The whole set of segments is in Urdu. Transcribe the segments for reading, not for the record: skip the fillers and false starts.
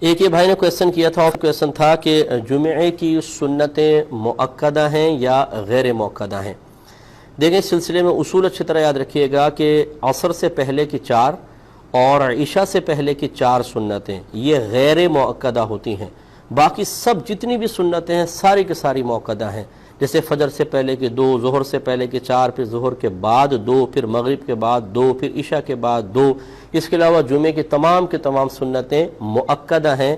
ایک یہ بھائی نے کویسچن کیا تھا، اور کویسچن تھا کہ جمعے کی سنتیں مؤکدہ ہیں یا غیر مؤکدہ ہیں۔ دیکھیں اس سلسلے میں اصول اچھی طرح یاد رکھیے گا کہ عصر سے پہلے کی 4 اور عشاء سے پہلے کی 4 سنتیں یہ غیر مؤکدہ ہوتی ہیں، باقی سب جتنی بھی سنتیں ہیں ساری کی ساری مؤکدہ ہیں، جیسے فجر سے پہلے کی 2، ظہر سے پہلے کی 4، پھر ظہر کے بعد 2، پھر مغرب کے بعد 2، پھر عشاء کے بعد 2۔ اس کے علاوہ جمعے کی تمام سنتیں مؤکدہ ہیں،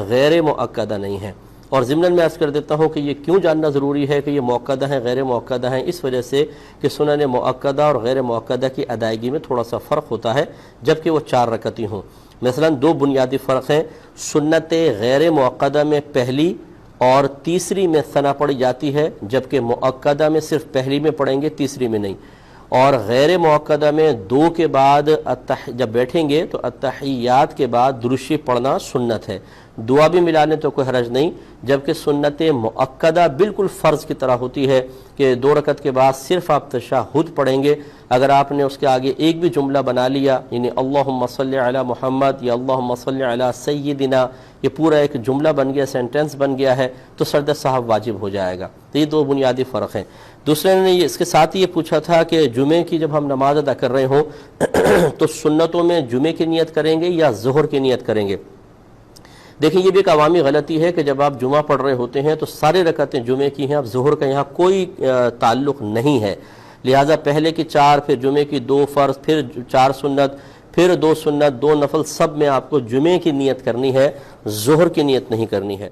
غیر مؤکدہ نہیں ہیں۔ اور ضمن میں عرض کر دیتا ہوں کہ یہ کیوں جاننا ضروری ہے کہ یہ مؤکدہ ہیں غیر مؤکدہ ہیں، اس وجہ سے کہ سنن مؤکدہ اور غیر مؤکدہ کی ادائیگی میں تھوڑا سا فرق ہوتا ہے جبکہ وہ 4 رکعتی ہوں۔ مثلا 2 بنیادی فرق ہیں، سنت غیر مؤکدہ میں پہلی اور تیسری میں ثنا پڑھی جاتی ہے، جبکہ مؤکدہ میں صرف پہلی میں پڑھیں گے، تیسری میں نہیں۔ اور غیر مؤکدہ میں 2 کے بعد جب بیٹھیں گے تو التحیات کے بعد درود شریف پڑھنا سنت ہے، دعا بھی ملا لیں تو کوئی حرج نہیں، جبکہ سنت مؤکدہ بالکل فرض کی طرح ہوتی ہے کہ 2 رکعت کے بعد صرف آپ تشہد پڑھیں گے۔ اگر آپ نے اس کے آگے ایک بھی جملہ بنا لیا، یعنی اللہم صلی علی محمد یا اللہم صلی علی سیدنا، یہ پورا ایک جملہ بن گیا، سینٹنس بن گیا ہے، تو سجدہ صاحب واجب ہو جائے گا۔ تو یہ 2 بنیادی فرق ہیں۔ دوسرے نے اس کے ساتھ یہ پوچھا تھا کہ جمعے کی جب ہم نماز ادا کر رہے ہوں تو سنتوں میں جمعے کی نیت کریں گے یا ظہر کی نیت کریں گے؟ دیکھیں یہ بھی ایک عوامی غلطی ہے کہ جب آپ جمعہ پڑھ رہے ہوتے ہیں تو سارے رکعتیں جمعے کی ہیں، اب ظہر کا یہاں کوئی تعلق نہیں ہے، لہٰذا پہلے کی 4، پھر جمعے کی 2 فرض، پھر 4 سنت، پھر 2 سنت، 2 نفل، سب میں آپ کو جمعے کی نیت کرنی ہے، ظہر کی نیت نہیں کرنی ہے۔